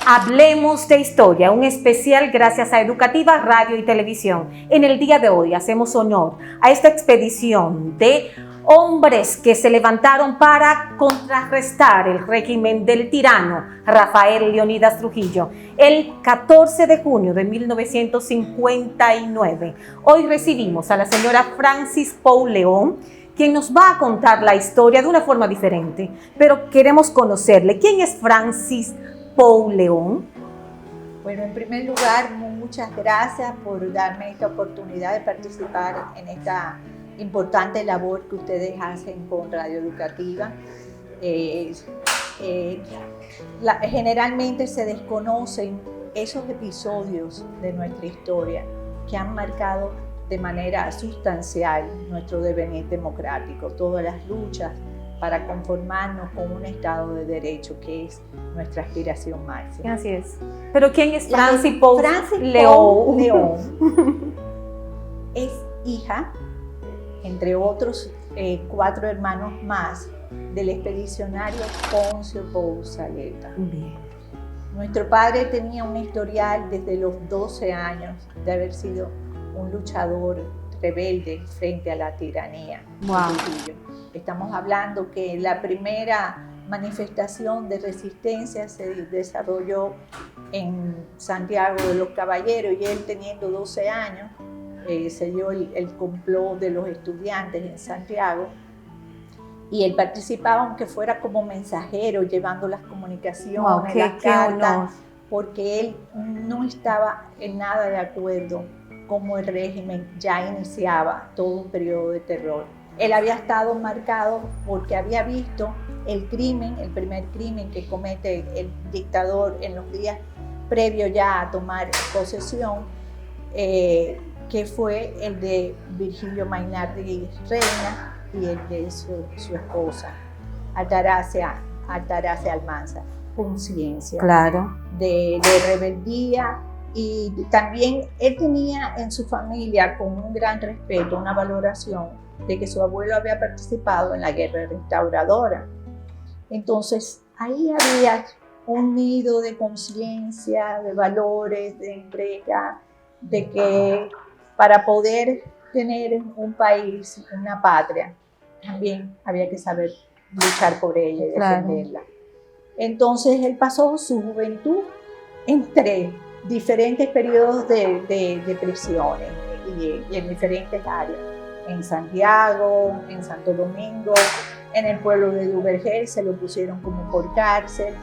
Hablemos de historia, un especial gracias a Educativa Radio y Televisión. En el día de hoy hacemos honor a esta expedición de hombres que se levantaron para contrarrestar el régimen del tirano Rafael Leónidas Trujillo el 14 de junio de 1959. Hoy recibimos a la señora Francis Pou León, quien nos va a contar la historia de una forma diferente, pero queremos conocerle. ¿Quién es Francis Pou León? Bueno, en primer lugar, muchas gracias por darme esta oportunidad de participar en esta importante labor que ustedes hacen con Radio Educativa. Generalmente se desconocen esos episodios de nuestra historia que han marcado de manera sustancial nuestro devenir democrático, todas las luchas para conformarnos con un Estado de Derecho, que es nuestra aspiración máxima. Así es. ¿Pero quién es Francis Pou León? Es hija, entre otros 4 hermanos más, del expedicionario Poncio Pou Zaleta. Bien. Nuestro padre tenía un historial desde los 12 años de haber sido un luchador rebelde frente a la tiranía. Wow. Estamos hablando que la primera manifestación de resistencia se desarrolló en Santiago de los Caballeros, y él, teniendo 12 años, se dio el complot de los estudiantes en Santiago, y él participaba, aunque fuera como mensajero, llevando las comunicaciones, wow, las cartas, porque él no estaba en nada de acuerdo cómo el régimen ya iniciaba todo un periodo de terror. Él había estado marcado porque había visto el primer crimen que comete el dictador en los días previos ya a tomar posesión, que fue el de Virgilio Mainardi Reina y el de su esposa, Altagracia Almanza. Conciencia, claro, de rebeldía. Y también él tenía en su familia, con un gran respeto, una valoración de que su abuelo había participado en la guerra restauradora. Entonces ahí había un nido de conciencia, de valores, de entrega, de que para poder tener un país, una patria, también había que saber luchar por ella y defenderla. Claro. Entonces él pasó su juventud entre diferentes periodos de prisiones y en diferentes áreas, en Santiago, en Santo Domingo, en el pueblo de Duvergé, se lo pusieron como por cárcel.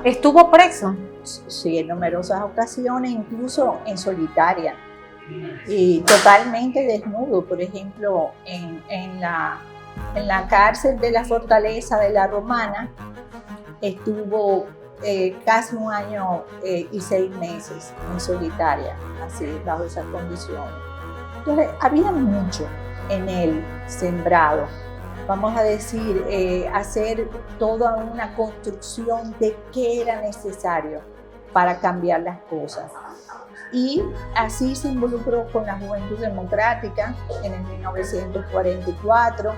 ¿Estuvo preso? Sí, en numerosas ocasiones, incluso en solitaria y totalmente desnudo. Por ejemplo, en la cárcel de la Fortaleza de la Romana estuvo casi 1 año y 6 meses en solitaria, así, bajo esas condiciones. Entonces, había mucho en él sembrado, vamos a decir, hacer toda una construcción de qué era necesario para cambiar las cosas. Y así se involucró con la Juventud Democrática en el 1944,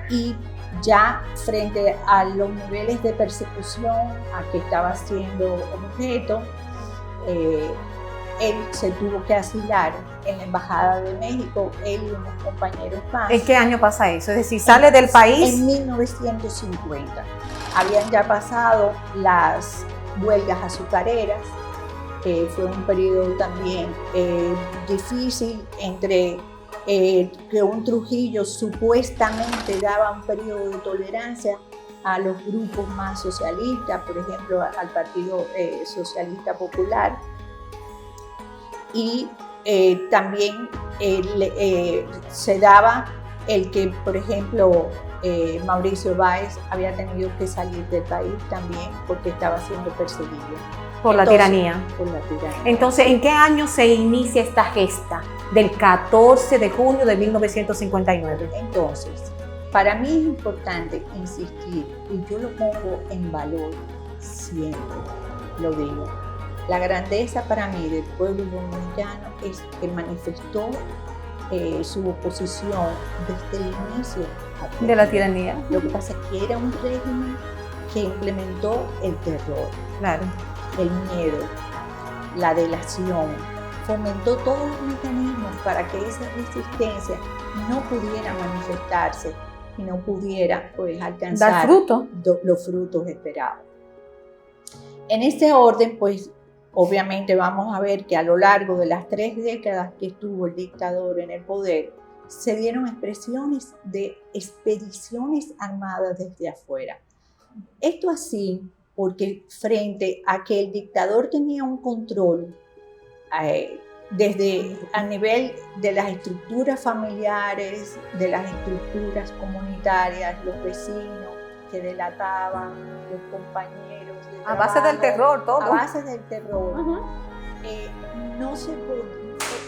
y ya frente a los niveles de persecución a que estaba siendo objeto, él se tuvo que asilar en la Embajada de México, él y unos compañeros más. ¿En qué año pasa eso? Es decir, ¿sale del país? En 1950. Habían ya pasado las huelgas azucareras, fue un periodo también difícil entre que un Trujillo supuestamente daba un periodo de tolerancia a los grupos más socialistas, por ejemplo al Partido Socialista Popular, y también se daba el que, por ejemplo, Mauricio Báez había tenido que salir del país también porque estaba siendo perseguido. Por la tiranía. Por la tiranía. Entonces, ¿en qué año se inicia esta gesta? Del 14 de junio de 1959. Entonces, para mí es importante insistir, y yo lo pongo en valor siempre, lo digo. La grandeza para mí del pueblo dominicano es que manifestó su oposición desde el inicio de la tiranía. Lo que pasa es que era un régimen que implementó el terror, Claro. el miedo, la delación, fomentó todos los mecanismos para que esa resistencia no pudiera manifestarse y no pudiera pues alcanzar Dar fruto. los frutos esperados. En este orden, pues obviamente vamos a ver que a lo largo de las 3 décadas que estuvo el dictador en el poder, se dieron expresiones de expediciones armadas desde afuera. Esto así porque frente a que el dictador tenía un control desde a nivel de las estructuras familiares, de las estructuras comunitarias, los vecinos que delataban, los compañeros de A trabajo, base del terror, todo. a base del terror. Uh-huh. No se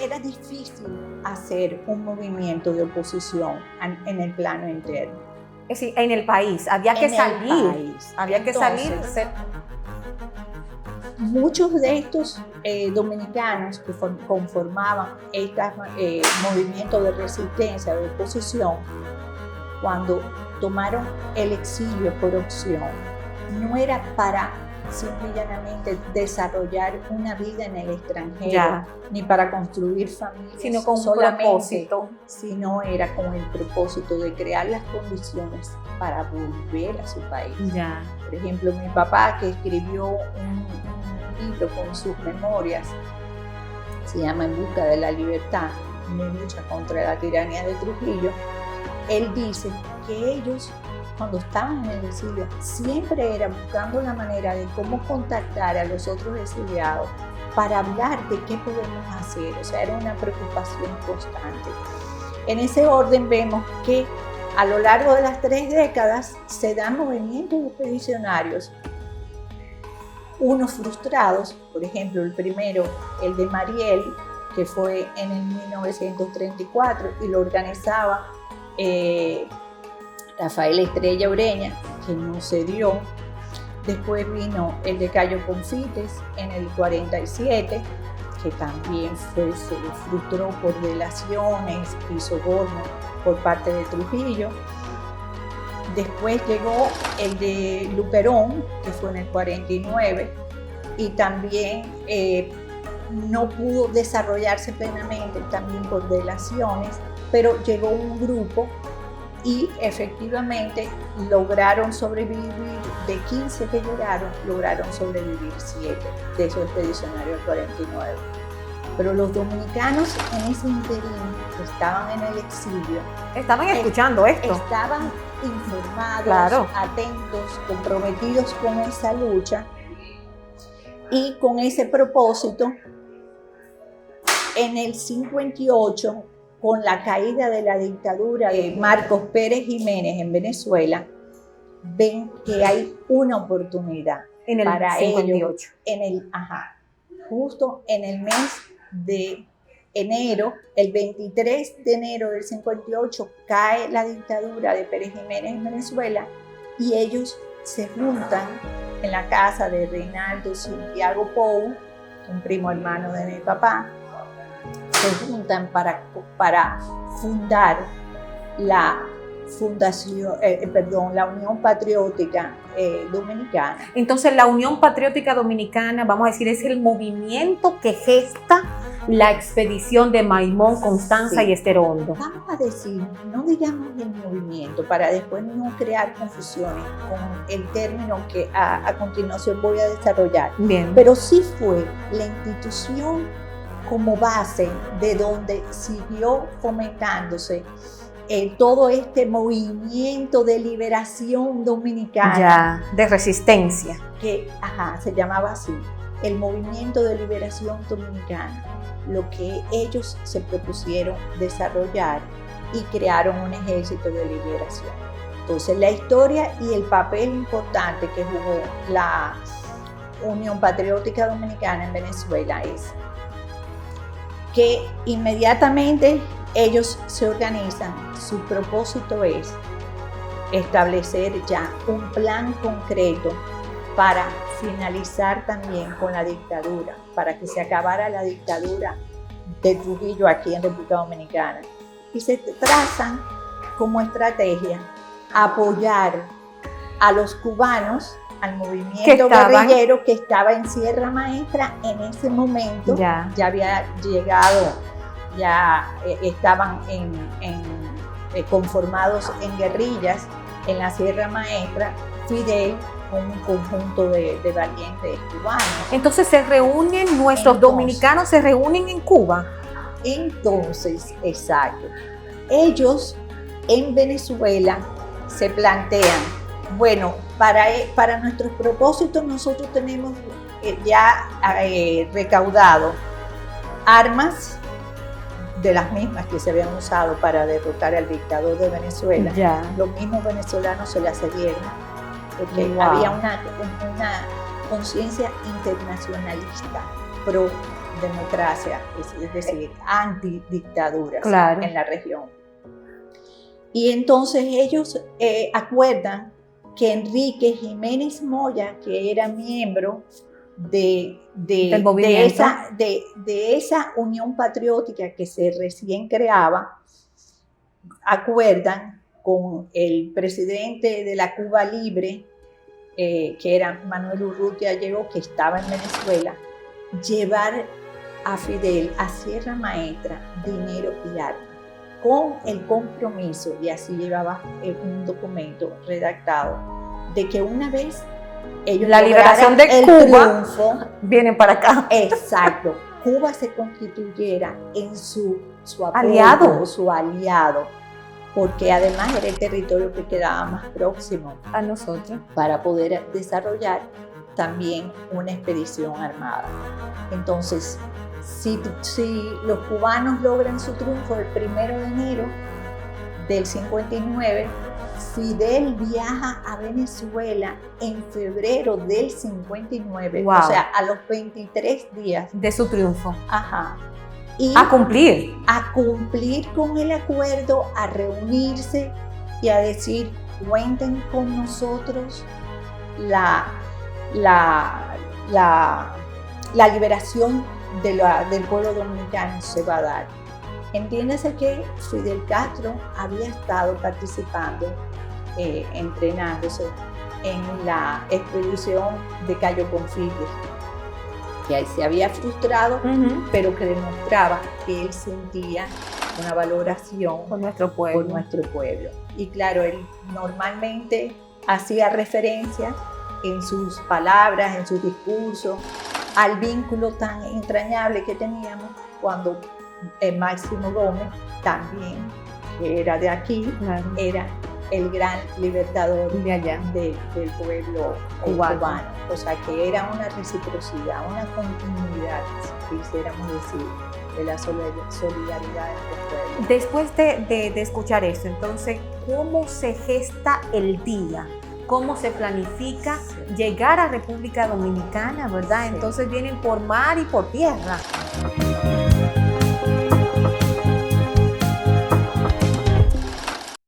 era difícil hacer un movimiento de oposición en el plano interno. Es decir, en el país, había que salir. Había que salir. Muchos de estos dominicanos que conformaban estos movimientos de resistencia, de oposición, cuando tomaron el exilio por opción, no era para simple y llanamente desarrollar una vida en el extranjero, ni para construir familias, sino con un propósito, sino era con el propósito de crear las condiciones para volver a su país. Ya. Por ejemplo, mi papá, que escribió un libro con sus memorias, se llama En busca de la libertad, mi lucha contra la tiranía de Trujillo, él dice que ellos, cuando estaban en el exilio, siempre era buscando la manera de cómo contactar a los otros exiliados para hablar de qué podemos hacer. O sea, era una preocupación constante. En ese orden vemos que a lo largo de las 3 décadas se dan movimientos expedicionarios, unos frustrados, por ejemplo, el primero, el de Mariel, que fue en el 1934 y lo organizaba Rafael Estrella Ureña, que no se dio. Después vino el de Cayo Confites en el 47, que también se frustró por delaciones y soborno por parte de Trujillo. Después llegó el de Luperón, que fue en el 49, y también no pudo desarrollarse plenamente, también por delaciones, pero llegó un grupo y efectivamente lograron sobrevivir. De 15 que llegaron, lograron sobrevivir 7 de esos expedicionarios del 49. Pero los dominicanos en ese interín que estaban en el exilio, estaban escuchando esto. Estaban informados, claro, atentos, comprometidos con esa lucha y con ese propósito. En el 58, con la caída de la dictadura de Marcos Pérez Jiménez en Venezuela, ven que hay una oportunidad en el para 58. Ellos, justo en el mes de enero, el 23 de enero del 58, cae la dictadura de Pérez Jiménez en Venezuela y ellos se juntan en la casa de Reinaldo Santiago Pou, un primo hermano de mi papá. Se juntan para fundar la la Unión Patriótica Dominicana. Entonces, la Unión Patriótica Dominicana, vamos a decir, es el movimiento que gesta la expedición de Maimón, Constanza y Esther Hondo. Vamos a decir, no digamos el movimiento, para después no crear confusiones con el término que a continuación voy a desarrollar. Bien. Pero sí fue la institución como base de donde siguió fomentándose todo este movimiento de liberación dominicana. Ya, de resistencia. Que se llamaba así, el movimiento de liberación dominicana. Lo que ellos se propusieron desarrollar y crearon un ejército de liberación. Entonces, la historia y el papel importante que jugó la Unión Patriótica Dominicana en Venezuela es que inmediatamente ellos se organizan. Su propósito es establecer ya un plan concreto para finalizar también con la dictadura, para que se acabara la dictadura de Trujillo aquí en República Dominicana. Y se trazan como estrategia apoyar a los cubanos, al movimiento guerrillero que estaba en Sierra Maestra en ese momento. Ya había llegado, ya estaban conformados en guerrillas en la Sierra Maestra, Fidel con un conjunto de valientes cubanos. Entonces se reúnen, nuestros dominicanos se reúnen en Cuba. Entonces, exacto. Ellos en Venezuela se plantean, bueno, para nuestros propósitos nosotros tenemos ya recaudado armas de las mismas que se habían usado para derrotar al dictador de Venezuela. Ya. Los mismos venezolanos se las cedieron, porque había una conciencia internacionalista pro democracia, es decir, antidictaduras en la región. Y entonces ellos acuerdan que Enrique Jiménez Moya, que era miembro de esa unión patriótica que se recién creaba, acuerdan con el presidente de la Cuba Libre, que era Manuel Urrutia Llegó, que estaba en Venezuela, llevar a Fidel a Sierra Maestra dinero y armas, con el compromiso, y así llevaba un documento redactado, de que una vez ellos la liberación de Cuba triunfo, vienen para acá. Exacto, Cuba se constituyera en su aliado, porque además era el territorio que quedaba más próximo a nosotros para poder desarrollar también una expedición armada. Entonces, si los cubanos logran su triunfo el 1 de enero del 59, Fidel viaja a Venezuela en febrero del 59, o sea, a los 23 días de su triunfo. Ajá. Y a cumplir con el acuerdo, a reunirse y a decir, cuenten con nosotros, la liberación del pueblo dominicano se va a dar. Entiéndase que Fidel Castro había estado participando, entrenándose en la expedición de Cayo Confite, que se había frustrado, pero que demostraba que él sentía una valoración por nuestro pueblo. Y claro, él normalmente hacía referencia en sus palabras, en sus discursos, al vínculo tan entrañable que teníamos cuando Máximo Gómez, también, que era de aquí, era el gran libertador de allá, del pueblo cubano. O sea, que era una reciprocidad, una continuidad, si quisiéramos decir, de la solidaridad entre pueblos. Después de escuchar esto, entonces, ¿cómo se gesta el día? ¿Cómo se planifica llegar a República Dominicana, verdad? Sí. Entonces vienen por mar y por tierra.